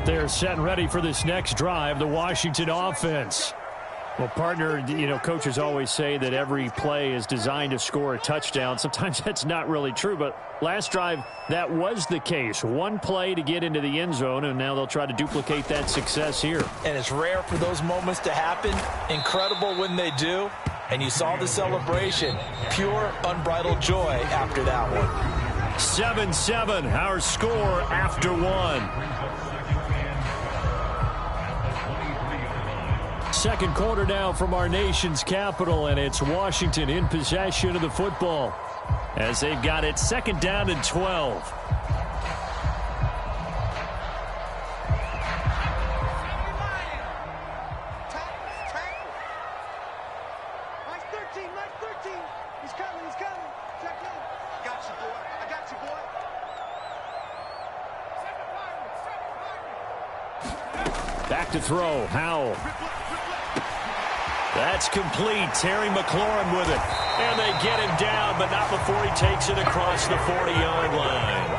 They're set and ready for this next drive, the Washington offense. Well, partner, coaches always say that every play is designed to score a touchdown. Sometimes that's not really true, but last drive, that was the case. One play to get into the end zone, and now they'll try to duplicate that success here. And it's rare for those moments to happen. Incredible when they do. And you saw the celebration. Pure, unbridled joy after that one. 7-7, our score after one. Second quarter now from our nation's capital, and it's Washington in possession of the football as they've got it second down and 12. Back to throw, Howell. That's complete. Terry McLaurin with it. And they get him down, but not before he takes it across the 40-yard line.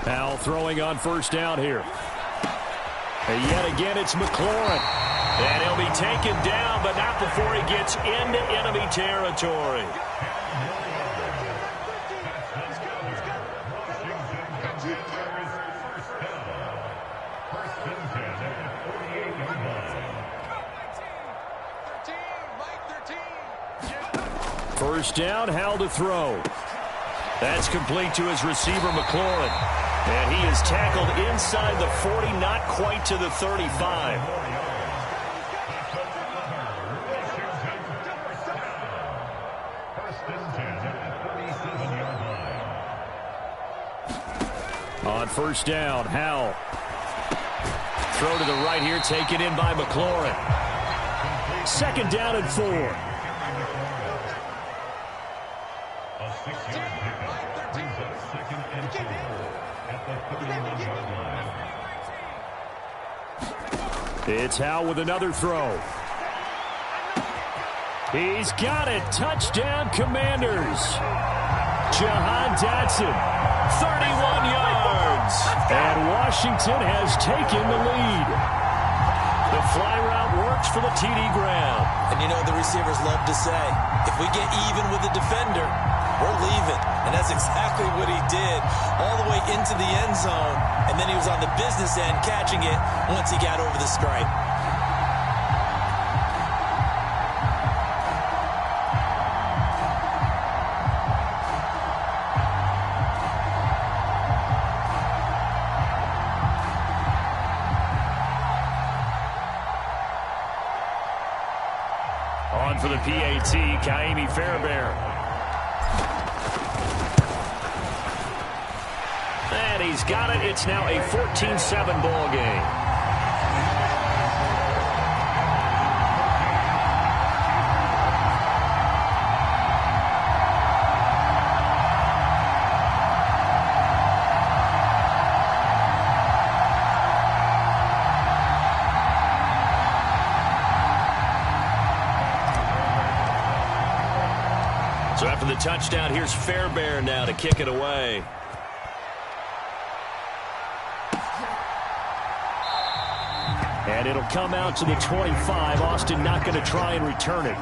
Howell throwing on first down here. And yet again, it's McLaurin. And he'll be taken down, but not before he gets into enemy territory. First down, Howell to throw. That's complete to his receiver, McLaurin. And he is tackled inside the 40, not quite to the 35. On first down, Howell. Throw to the right here, taken in by McLaurin. Second down and 4. It's Howell with another throw. He's got it. Touchdown, Commanders. Jahan Dotson, 31 yards. And Washington has taken the lead. The fly route works for the TD Graham. And you know the receivers love to say, if we get even with the defender, we're leaving. And that's exactly what he did all the way into the end zone. And then he was on the business end catching it once he got over the stripe. On for the PAT, Kaimi Fairbairn. And he's got it. It's now a 14-7 ball game. So after the touchdown, here's Fairbairn now to kick it away. And it'll come out to the 25. Austin not going to try and return it.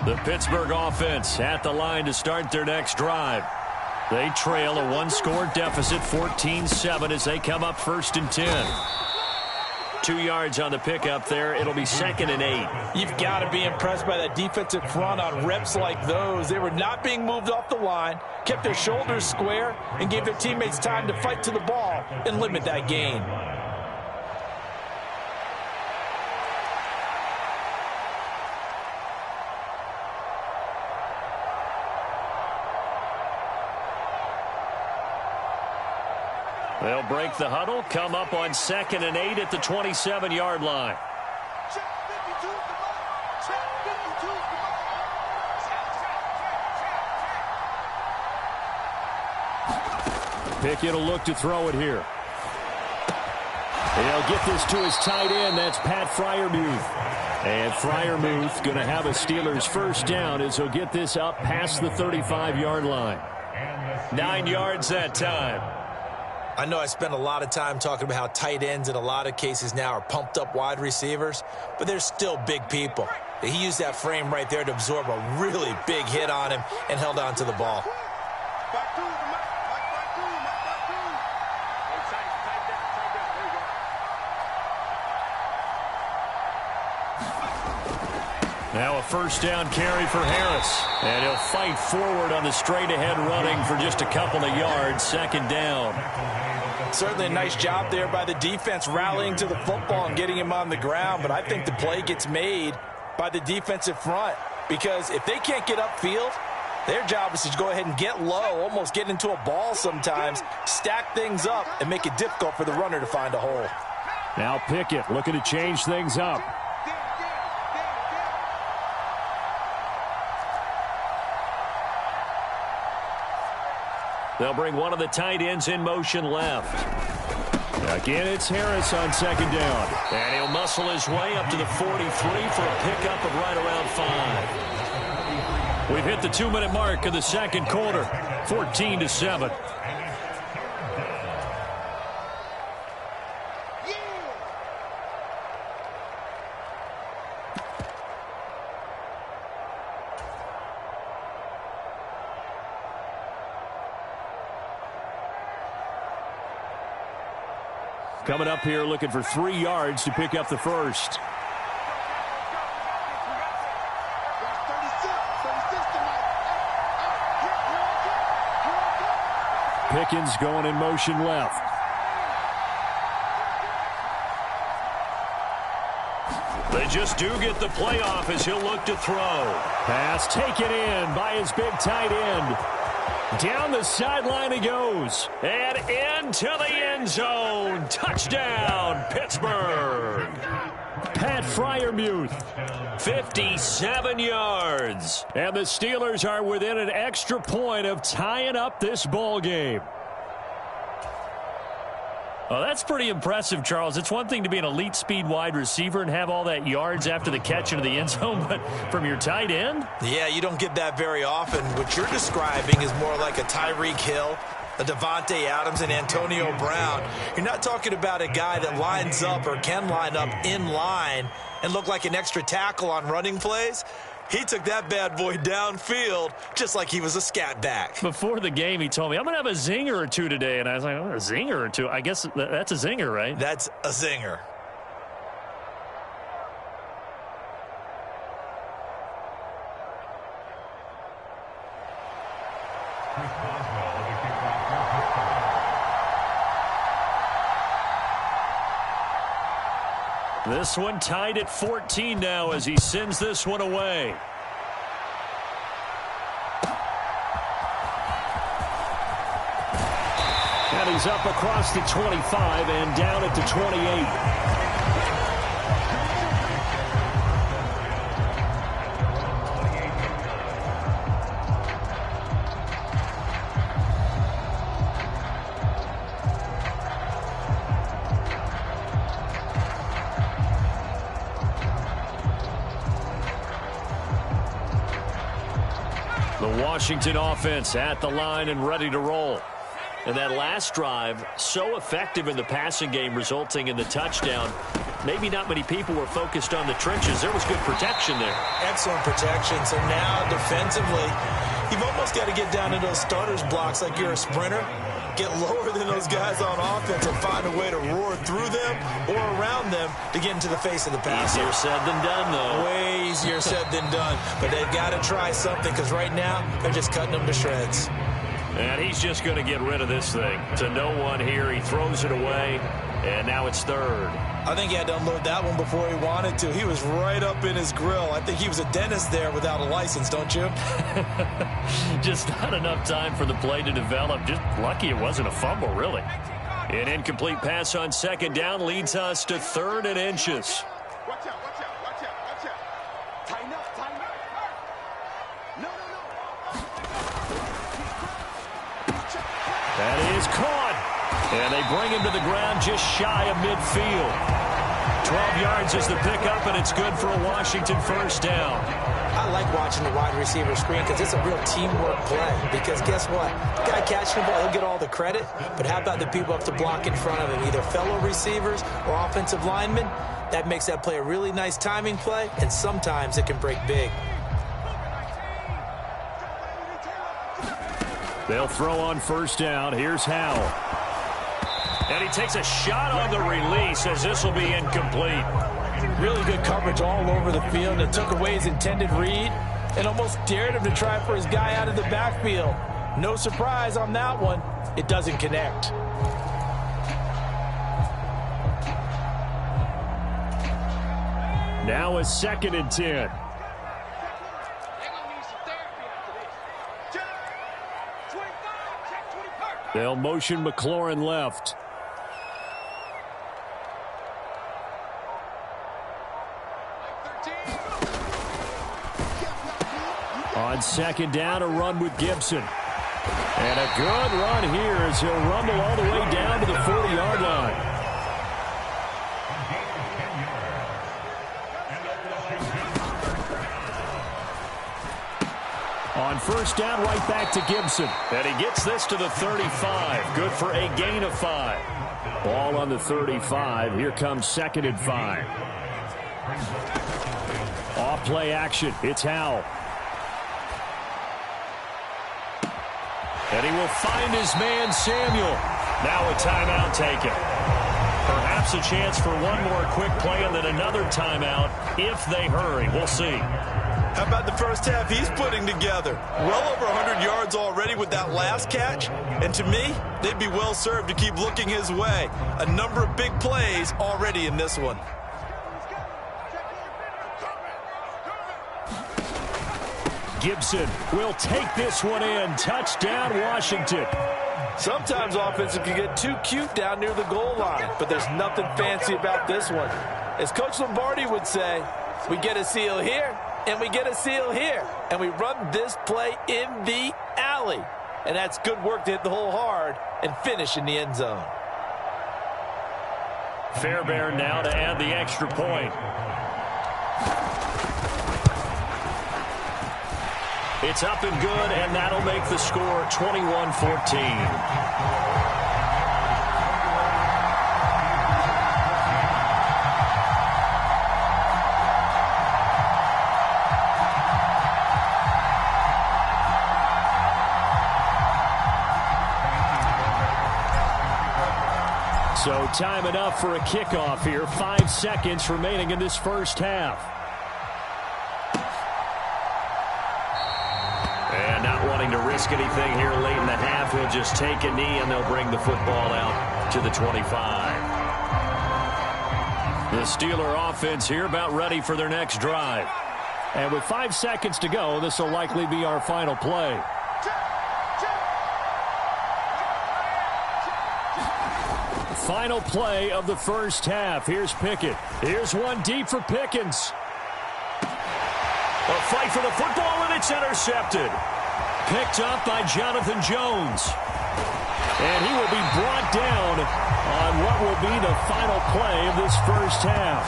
The Pittsburgh offense at the line to start their next drive. They trail a one-score deficit, 14-7, as they come up 1st and 10. 2 yards on the pickup there. It'll be 2nd and 8. You've got to be impressed by that defensive front on reps like those. They were not being moved off the line, kept their shoulders square, and gave their teammates time to fight to the ball and limit that gain. They'll break the huddle, come up on 2nd and 8 at the 27-yard line. Pickett will look to throw it here. He'll get this to his tight end. That's Pat Freiermuth. And Freiermuth going to have a Steelers first down as he'll get this up past the 35-yard line. 9 yards that time. I know I spent a lot of time talking about how tight ends in a lot of cases now are pumped up wide receivers, but they're still big people. He used that frame right there to absorb a really big hit on him and held on to the ball. Now a first down carry for Harris. And he'll fight forward on the straight-ahead running for just a couple of yards. 2nd down. Certainly a nice job there by the defense rallying to the football and getting him on the ground. But I think the play gets made by the defensive front. Because if they can't get upfield, their job is to go ahead and get low, almost get into a ball sometimes, stack things up, and make it difficult for the runner to find a hole. Now Pickett looking to change things up. They'll bring one of the tight ends in motion left. Again, it's Harris on 2nd down. And he'll muscle his way up to the 43 for a pickup of right around 5. We've hit the 2-minute mark of the 2nd quarter. 14-7. Coming up here looking for 3 yards to pick up the first. Pickens going in motion left. They just do get the playoff as he'll look to throw. Pass taken in by his big tight end. Down the sideline he goes. And into the end zone. Touchdown, Pittsburgh. Pat Freiermuth, 57 yards. And the Steelers are within an extra point of tying up this ball game. Well, that's pretty impressive, Charles. It's one thing to be an elite speed wide receiver and have all that yards after the catch into the end zone, but from your tight end? Yeah, you don't get that very often. What you're describing is more like a Tyreek Hill, a Devontae Adams, and Antonio Brown. You're not talking about a guy that lines up or can line up in line and look like an extra tackle on running plays. He took that bad boy downfield just like he was a scat back. Before the game, he told me, I'm going to have a zinger or two today. And I was like, oh, a zinger or two? I guess that's a zinger, right? That's a zinger. This one tied at 14 now as he sends this one away. And he's up across the 25 and down at the 28. Washington offense at the line and ready to roll. And that last drive, so effective in the passing game, resulting in the touchdown. Maybe not many people were focused on the trenches. There was good protection there. Excellent protection. So now defensively, you've almost got to get down to those starters blocks like you're a sprinter. get lower than those guys on offense and find a way to roar through them or around them to get into the face of the passer. Easier said than done, though. Way easier said than done. But they've got to try something because right now they're just cutting them to shreds. And he's just going to get rid of this thing. To no one here. He throws it away, and now it's third. I think he had to unload that one before he wanted to. He was right up in his grill. I think he was a dentist there without a license, don't you? Just not enough time for the play to develop. Just lucky it wasn't a fumble, really. An incomplete pass on second down leads us to 3rd and inches. Watch out, watch out, watch out, watch out. Tighten up, tighten up. No. That is caught. And they bring him to the ground just shy of midfield. 12 yards is the pickup, and it's good for a Washington first down. I like watching the wide receiver screen because it's a real teamwork play. Because guess what? The guy catching the ball, he'll get all the credit. But how about the people up to block in front of him, either fellow receivers or offensive linemen? That makes that play a really nice timing play, and sometimes it can break big. They'll throw on first down. Here's Howell. And he takes a shot on the release as this will be incomplete. Really good coverage all over the field. It took away his intended read and almost dared him to try for his guy out of the backfield. No surprise on that one. It doesn't connect. Now a 2nd and 10. They'll motion McLaurin left. On second down, a run with Gibson. And a good run here as he'll rumble all the way down to the 40-yard line. On first down, right back to Gibson. And he gets this to the 35. Good for a gain of 5. Ball on the 35. Here comes 2nd and 5. Off play action. It's Howell. And he will find his man, Samuel. Now a timeout taken. Perhaps a chance for one more quick play and then another timeout if they hurry. We'll see. How about the first half he's putting together? Well over 100 yards already with that last catch. And to me, they'd be well served to keep looking his way. A number of big plays already in this one. Gibson will take this one in. Touchdown, Washington. Sometimes offenses can get too cute down near the goal line, but there's nothing fancy about this one. As Coach Lombardi would say, we get a seal here, and we get a seal here, and we run this play in the alley. And that's good work to hit the hole hard and finish in the end zone. Fairbairn now to add the extra point. It's up and good, and that'll make the score 21-14. So time enough for a kickoff here. 5 seconds remaining in this first half. And not wanting to risk anything here late in the half, he'll just take a knee and they'll bring the football out to the 25. The Steeler offense here about ready for their next drive. And with 5 seconds to go, this will likely be our final play. Final play of the first half. Here's Pickett. Here's one deep for Pickens. A fight for the football, and it's intercepted. Picked up by Jonathan Jones. And he will be brought down on what will be the final play of this first half.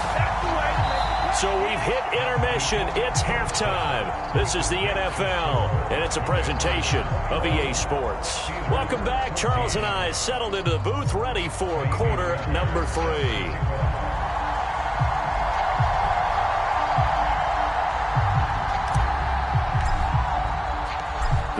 So we've hit intermission. It's halftime. This is the NFL, and it's a presentation of EA Sports. Welcome back. Charles and I settled into the booth, ready for quarter number 3.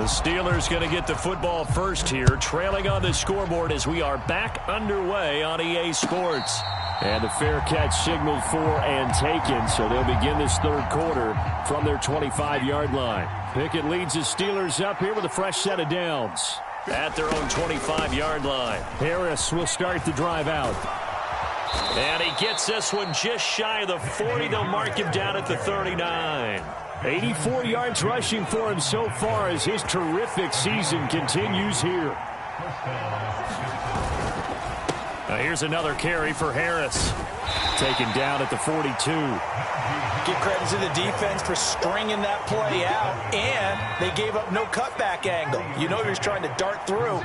The Steelers going to get the football first here, trailing on the scoreboard as we are back underway on EA Sports. And the fair catch signaled for and taken, so they'll begin this third quarter from their 25-yard line. Pickett leads the Steelers up here with a fresh set of downs at their own 25-yard line. Harris will start the drive out. And he gets this one just shy of the 40. They'll mark him down at the 39. 84 yards rushing for him so far as his terrific season continues here. Now here's another carry for Harris. Taken down at the 42. Give credit to the defense for stringing that play out, and they gave up no cutback angle. You know he was trying to dart through.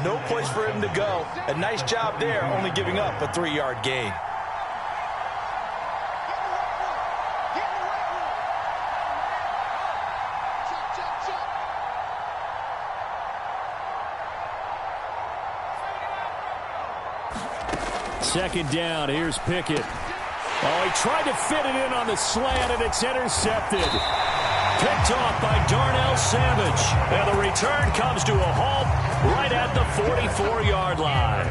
No place for him to go. A nice job there, only giving up a 3-yard gain. Second down, here's Pickett. Oh, he tried to fit it in on the slant, and it's intercepted. Picked off by Darnell Savage. And the return comes to a halt right at the 44-yard line.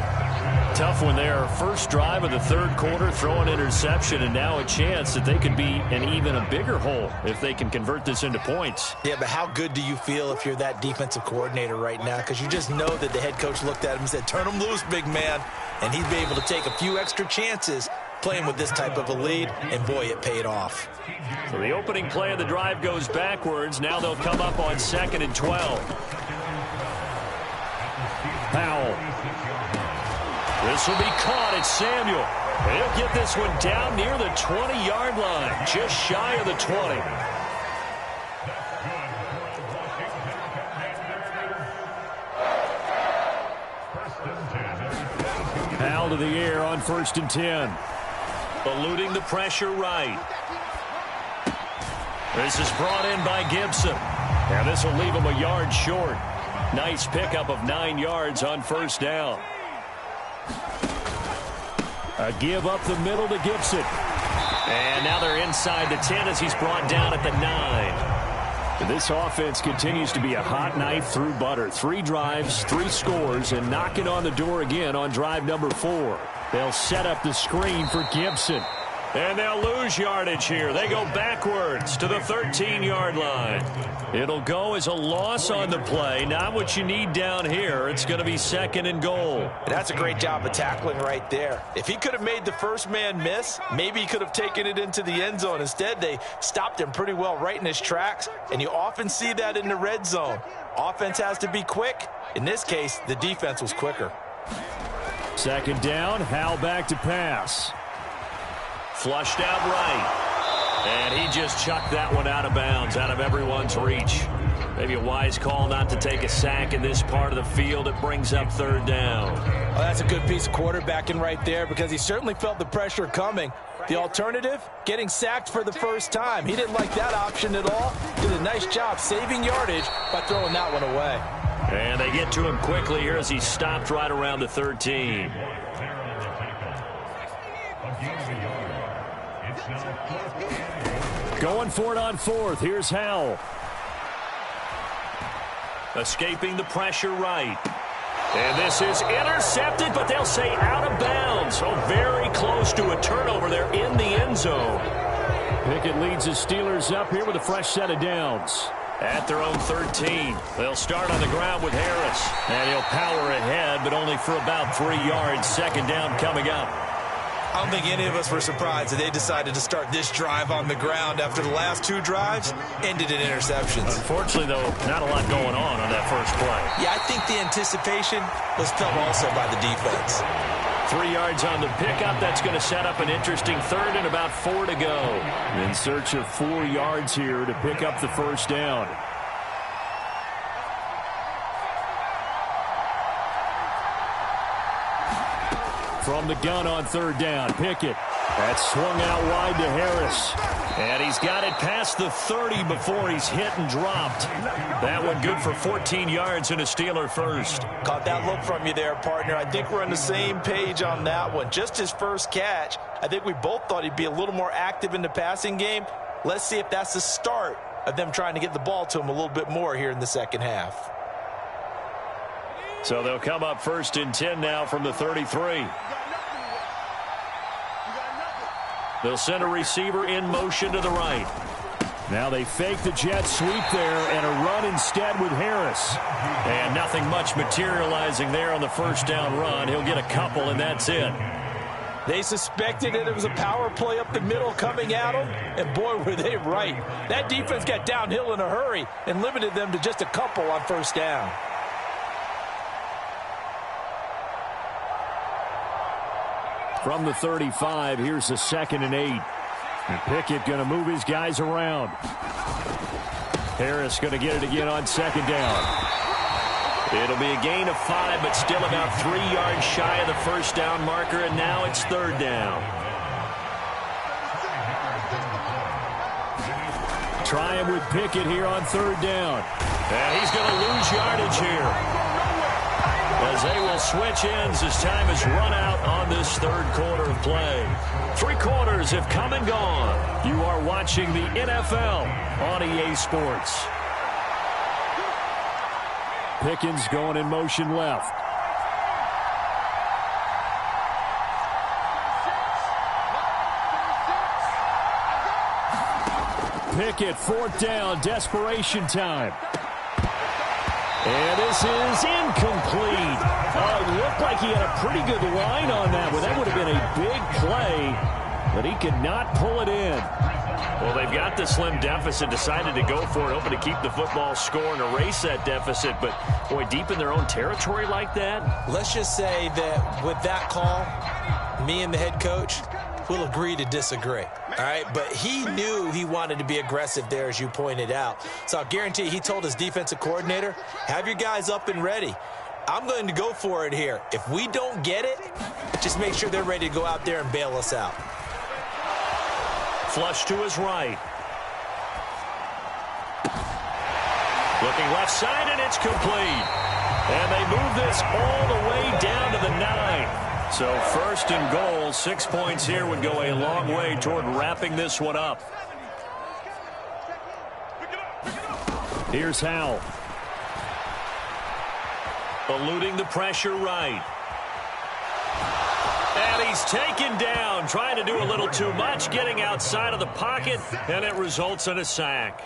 Tough one there. First drive of the third quarter, throw an interception, and now a chance that they could be in even a bigger hole if they can convert this into points. Yeah, but how good do you feel if you're that defensive coordinator right now? Because you just know that the head coach looked at him and said, turn him loose, big man. And he'd be able to take a few extra chances playing with this type of a lead, and boy, it paid off. So the opening play of the drive goes backwards. Now they'll come up on 2nd and 12. Powell. This will be caught. It's Samuel. He'll get this one down near the 20-yard line, just shy of the 20. Powell to the air on 1st and 10. Eluding the pressure right. This is brought in by Gibson. And this will leave him a yard short. Nice pickup of 9 yards on 1st down. A give up the middle to Gibson. And now they're inside the 10 as he's brought down at the 9. This offense continues to be a hot knife through butter. 3 drives, 3 scores, and knocking on the door again on drive number 4. They'll set up the screen for Gibson. And they'll lose yardage here. They go backwards to the 13-yard line. It'll go as a loss on the play. Not what you need down here. It's going to be 2nd and goal. That's a great job of tackling right there. If he could have made the first man miss, maybe he could have taken it into the end zone. Instead, they stopped him pretty well right in his tracks, and you often see that in the red zone. Offense has to be quick. In this case, the defense was quicker. 2nd down, Howell back to pass. Flushed out right. And he just chucked that one out of bounds, out of everyone's reach. Maybe a wise call not to take a sack in this part of the field. It brings up 3rd down. Well, that's a good piece of quarterbacking right there because he certainly felt the pressure coming. The alternative, getting sacked for the first time. He didn't like that option at all. Did a nice job saving yardage by throwing that one away. And they get to him quickly here as he stopped right around the 13. Going for it on 4th. Here's Howell. Escaping the pressure right. And this is intercepted, but they'll say out of bounds. So very close to a turnover there in the end zone. Pickett leads the Steelers up here with a fresh set of downs. At their own 13. They'll start on the ground with Harris. And he'll power ahead, but only for about 3 yards. 2nd down coming up. I don't think any of us were surprised that they decided to start this drive on the ground after the last 2 drives ended in interceptions. Unfortunately, though, not a lot going on that first play. Yeah, I think the anticipation was felt also by the defense. 3 yards on the pickup. That's going to set up an interesting 3rd and about 4 to go. In search of 4 yards here to pick up the 1st down. From the gun on 3rd down, Pickett. That's swung out wide to Harris. And he's got it past the 30 before he's hit and dropped. That one good for 14 yards and a Steeler first. Caught that look from you there, partner. I think we're on the same page on that one. Just his first catch. I think we both thought he'd be a little more active in the passing game. Let's see if that's the start of them trying to get the ball to him a little bit more here in the second half. So they'll come up 1st and 10 now from the 33. They'll send a receiver in motion to the right. Now they fake the jet sweep there and a run instead with Harris. And nothing much materializing there on the first down run. He'll get a couple, and that's it. They suspected that it was a power play up the middle coming at them, and boy, were they right. That defense got downhill in a hurry and limited them to just a couple on first down. From the 35, here's the 2nd and 8. And Pickett going to move his guys around. Harris going to get it again on 2nd down. It'll be a gain of 5, but still about 3 yards shy of the first down marker, and now it's 3rd down. Try him with Pickett here on 3rd down. And he's going to lose yardage here, as they will switch ends as time has run out on this 3rd quarter of play. 3 quarters have come and gone. You are watching the NFL on EA Sports. Pickens going in motion left. Pickett, 4th down, desperation time. And this is incomplete. It looked like he had a pretty good line on that, but that would have been a big play, but he could not pull it in. Well, they've got the slim deficit, decided to go for it, hoping to keep the football score and erase that deficit, but boy, deep in their own territory like that. Let's just say that with that call, me and the head coach will agree to disagree. All right, but he knew he wanted to be aggressive there, as you pointed out. So I'll guarantee he told his defensive coordinator, have your guys up and ready. I'm going to go for it here. If we don't get it, just make sure they're ready to go out there and bail us out. Flush to his right. Looking left side, and it's complete. And they move this all the way down to the 9. So 1st and goal, 6 points here would go a long way toward wrapping this one up. Here's Howell. Eluding the pressure right. And he's taken down, trying to do a little too much, getting outside of the pocket, and it results in a sack.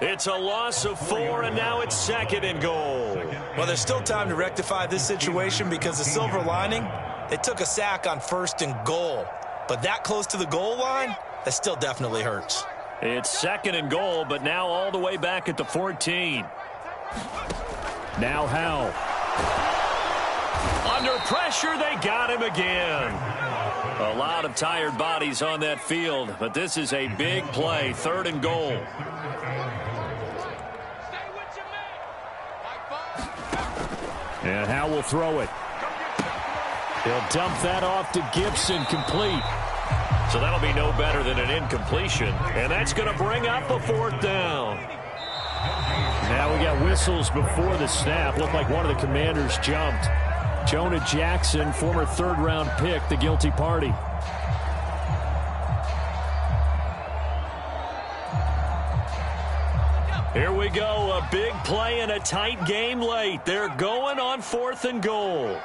It's a loss of 4, and now it's 2nd and goal. Well, there's still time to rectify this situation because the silver lining, they took a sack on 1st and goal. But that close to the goal line, that still definitely hurts. It's 2nd and goal, but now all the way back at the 14. Now Howell. Under pressure, they got him again. A lot of tired bodies on that field, but this is a big play, 3rd and goal. And Howell will throw it. He'll dump that off to Gibson, complete. So that'll be no better than an incompletion, and that's going to bring up a 4th down. Now we got whistles before the snap. Looked like one of the Commanders jumped. Jonah Jackson, former 3rd-round pick, the guilty party. Here we go, a big play in a tight game late. They're going on 4th and goal.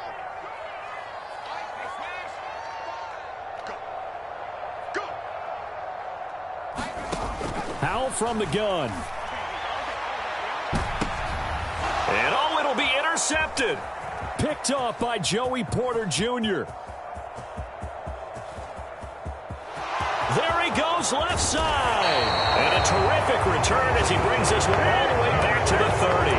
Howell from the gun. And oh, it'll be intercepted. Picked off by Joey Porter Jr. There he goes, left side. And a terrific return as he brings this one all the way back to the 30.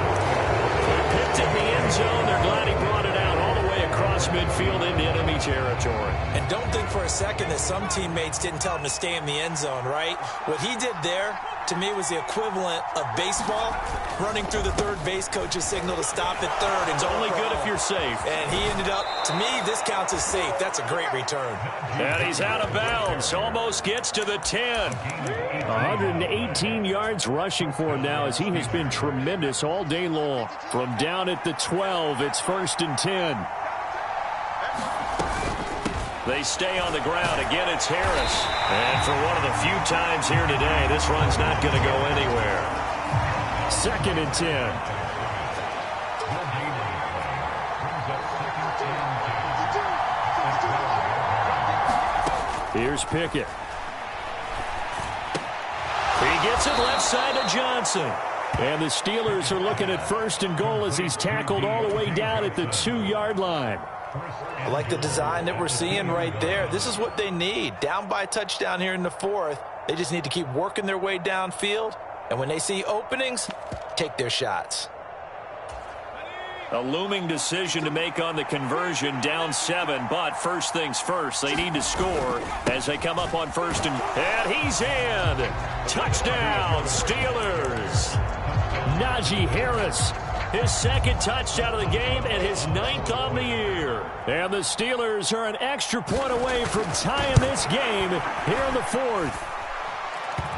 He picked it in the end zone. They're glad he brought it out all the way across midfield into enemy territory. And don't think for a second that some teammates didn't tell him to stay in the end zone, right? What he did there, to me, was the equivalent of baseball running through the third base coach's signal to stop at third. It's only good if you're safe. And he ended up, to me, this counts as safe. That's a great return. And he's out of bounds. Almost gets to the 10. 118 yards rushing for him now as he has been tremendous all day long. From down at the 12, it's 1st and 10. They stay on the ground. Again, it's Harris. And for one of the few times here today, this run's not going to go anywhere. 2nd and 10. Here's Pickett. He gets it left side to Johnson. And the Steelers are looking at 1st and goal as he's tackled all the way down at the 2-yard line. I like the design that we're seeing right there. This is what they need. Down by a touchdown here in the 4th. They just need to keep working their way downfield. And when they see openings, take their shots. A looming decision to make on the conversion, down 7, but first things first, they need to score as they come up on 1st and he's in. Touchdown, Steelers. Najee Harris, his 2nd touchdown of the game and his 9th on the year. And the Steelers are an extra point away from tying this game here in the 4th.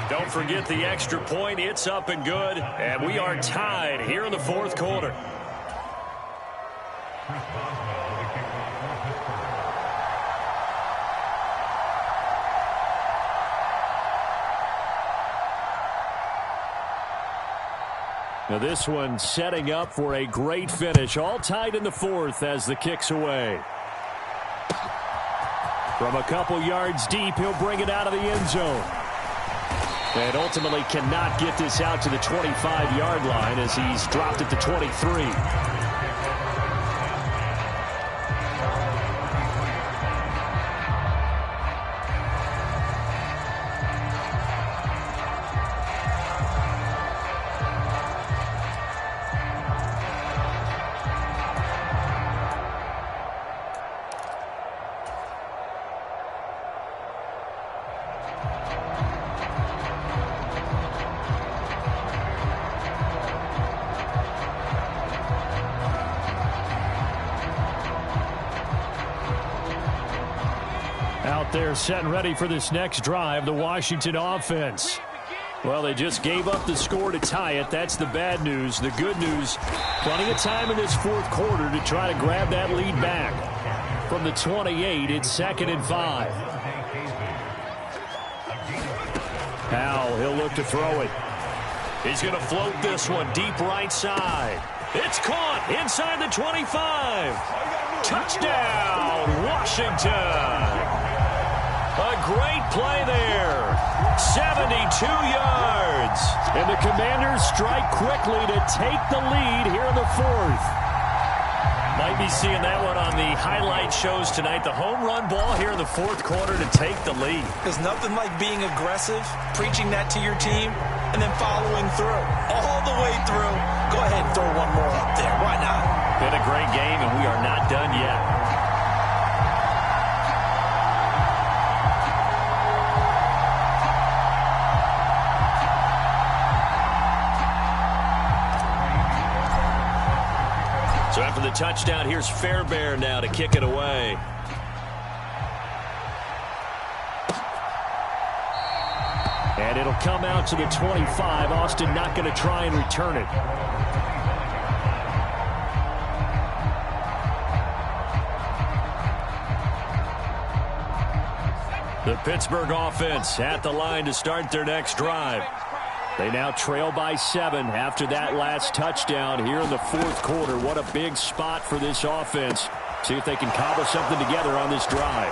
Don't forget the extra point. It's up and good, and we are tied here in the 4th quarter. Now this one setting up for a great finish. All tied in the 4th as the kick's away. From a couple yards deep, he'll bring it out of the end zone. And ultimately cannot get this out to the 25-yard line as he's dropped at the 23. Out there set and ready for this next drive, the Washington offense. Well, they just gave up the score to tie it. That's the bad news. The good news, plenty of time in this 4th quarter to try to grab that lead back. From the 28, it's 2nd and 5. Powell, he'll look to throw it. He's going to float this one deep right side. It's caught inside the 25. Touchdown, Washington. A great play there. 72 yards. And the Commanders strike quickly to take the lead here in the 4th. Might be seeing that one on the highlight shows tonight. The home run ball here in the 4th quarter to take the lead. There's nothing like being aggressive, preaching that to your team, and then following through. All the way through. Go ahead and throw one more up there. Why not? Been a great game, and we are not done yet. So after the touchdown, here's Fairbairn now to kick it away. And it'll come out to the 25. Austin not going to try and return it. The Pittsburgh offense at the line to start their next drive. They now trail by 7 after that last touchdown here in the 4th quarter. What a big spot for this offense. See if they can cobble something together on this drive.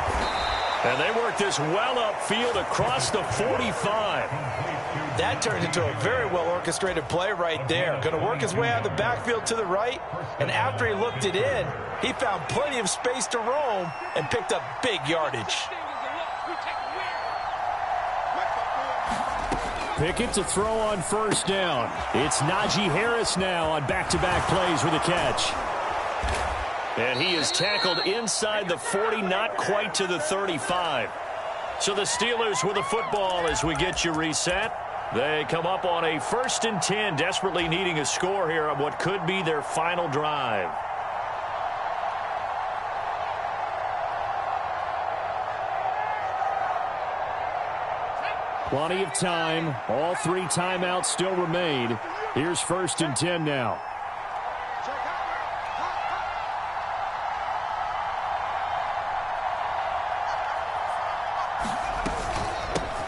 And they work this well upfield across the 45. That turned into a very well-orchestrated play right there. Going to work his way out of the backfield to the right. And after he looked it in, he found plenty of space to roam and picked up big yardage. Pickett to throw on 1st down. It's Najee Harris now on back-to-back plays with a catch. And he is tackled inside the 40, not quite to the 35. So the Steelers with the football as we get you reset. They come up on a 1st and 10, desperately needing a score here on what could be their final drive. Plenty of time. All 3 timeouts still remain. Here's 1st and 10 now.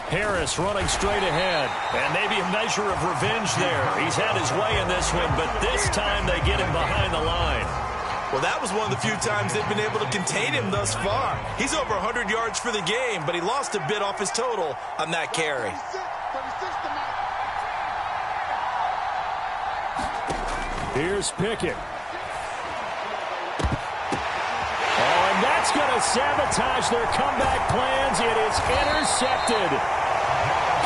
Harris running straight ahead. And maybe a measure of revenge there. He's had his way in this one, but this time they get him behind the line. Well, that was one of the few times they've been able to contain him thus far. He's over 100 yards for the game, but he lost a bit off his total on that carry. Here's Pickett. Oh, and that's going to sabotage their comeback plans. It is intercepted.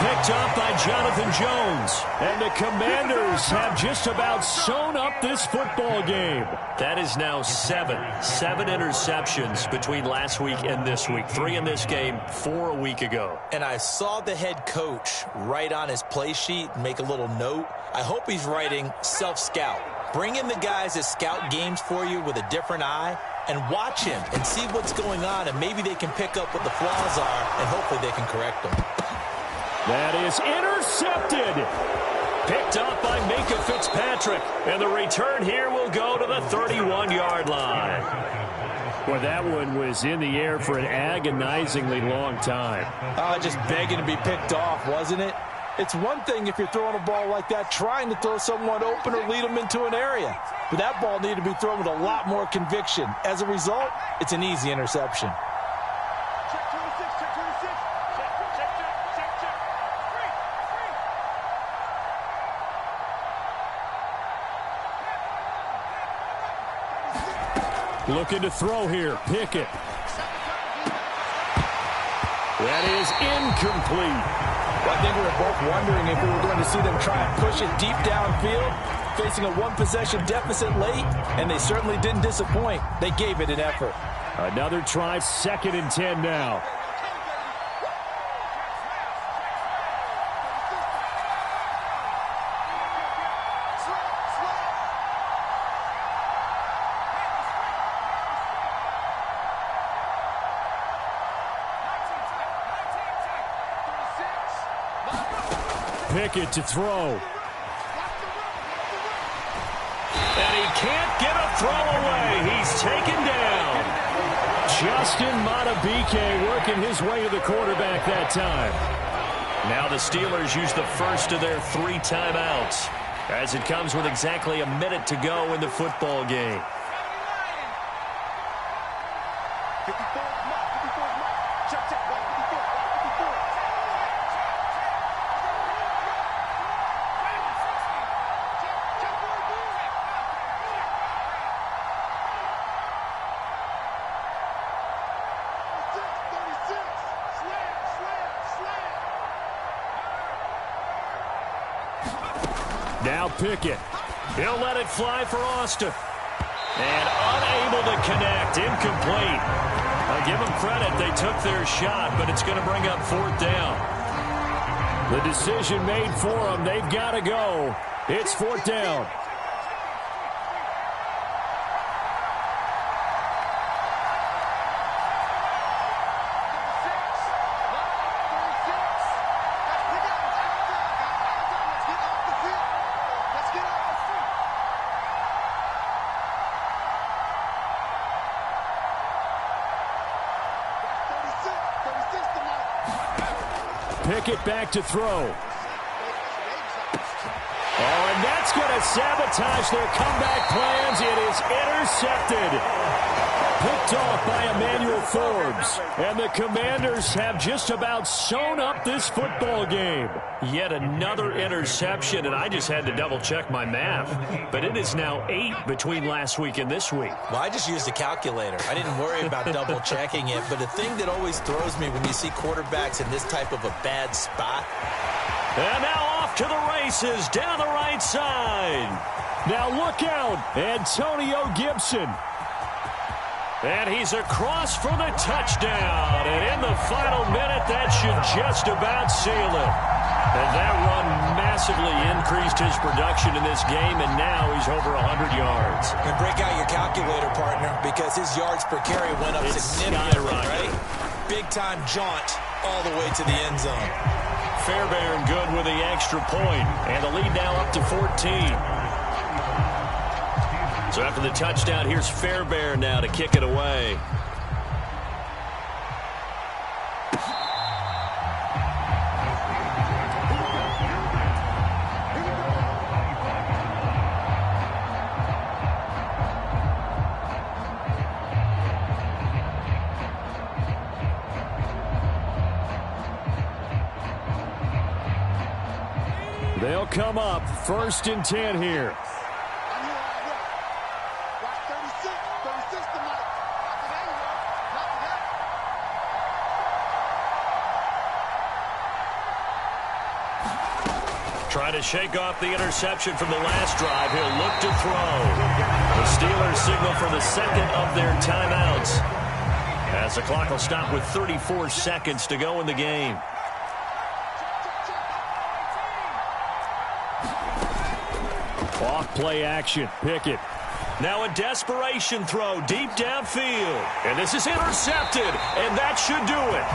Picked up by Jonathan Jones. And the Commanders have just about sewn up this football game. That is now seven interceptions between last week and this week. 3 in this game, 4 a week ago. And I saw the head coach write on his play sheet, make a little note. I hope he's writing self-scout. Bring in the guys that scout games for you with a different eye and watch him and see what's going on, and maybe they can pick up what the flaws are, and hopefully they can correct them. That is intercepted. Picked up by Minka Fitzpatrick. And the return here will go to the 31-yard line. Well, that one was in the air for an agonizingly long time. Just begging to be picked off, wasn't it? It's one thing if you're throwing a ball like that, trying to throw someone open or lead them into an area. But that ball needed to be thrown with a lot more conviction. As a result, it's an easy interception. Looking to throw here. Pickett. That is incomplete. Well, I think we were both wondering if we were going to see them try and push it deep downfield, facing a one-possession deficit late, and they certainly didn't disappoint. They gave it an effort. Another try, 2nd and 10 now. Pickett to throw. And he can't get a throw away. He's taken down. Justin Madubuike working his way to the quarterback that time. Now the Steelers use the first of their 3 timeouts as it comes with exactly a minute to go in the football game. Now Pickett. He'll let it fly for Austin. And unable to connect. Incomplete. I give them credit. They took their shot, but it's going to bring up 4th down. The decision made for them. They've got to go. It's 4th down. Pickett back to throw. Oh, and that's going to sabotage their comeback plans. It is intercepted. Picked off by Emmanuel Forbes. And the Commanders have just about sewn up this football game. Yet another interception, and I just had to double-check my math. But it is now 8 between last week and this week. Well, I just used a calculator. I didn't worry about double-checking it. But the thing that always throws me when you see quarterbacks in this type of a bad spot. And now off to the races down the right side. Now look out, Antonio Gibson. And he's across for the touchdown. And in the final minute, that should just about seal it. And that run massively increased his production in this game, and now he's over 100 yards. And break out your calculator, partner, because his yards per carry went up significantly, right? Big-time jaunt all the way to the end zone. Fairbairn good with the extra point, and the lead now up to 14. So after the touchdown, here's Fairbairn now to kick it away. They'll come up 1st and 10 here. I'm here. Watch 36. 36 tonight. Not today, not today. Trying to shake off the interception from the last drive. He'll look to throw. The Steelers signal for the second of their timeouts, as the clock will stop with 34 seconds to go in the game. Off play action. Pickett. Now a desperation throw deep downfield. And this is intercepted. And that should do it.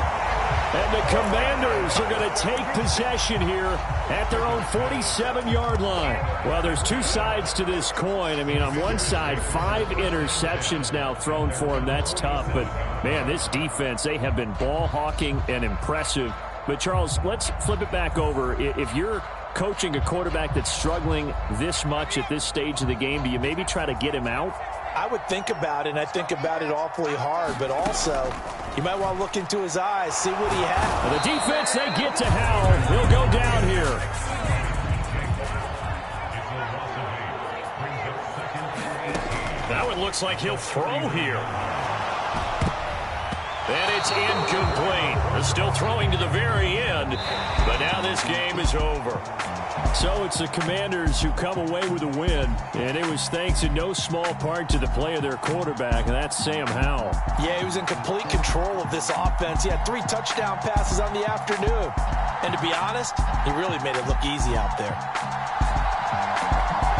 And the Commanders are going to take possession here at their own 47-yard line. Well, there's two sides to this coin. I mean, on one side, 5 interceptions now thrown for him. That's tough. But, man, this defense, they have been ball hawking and impressive. But, Charles, let's flip it back over. If you're coaching a quarterback that's struggling this much at this stage of the game, do you maybe try to get him out? I would think about it, and I think about it awfully hard, but also you might want to look into his eyes, see what he has. Well, the defense, they get to Howell. He'll go down here. Now it looks like he'll throw here. And it's incomplete. They're still throwing to the very end, but now this game is over. So it's the Commanders who come away with a win, and it was thanks in no small part to the play of their quarterback, and that's Sam Howell. Yeah, he was in complete control of this offense. He had 3 touchdown passes on the afternoon. And to be honest, he really made it look easy out there.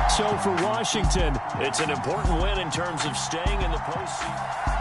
So for Washington, it's an important win in terms of staying in the postseason.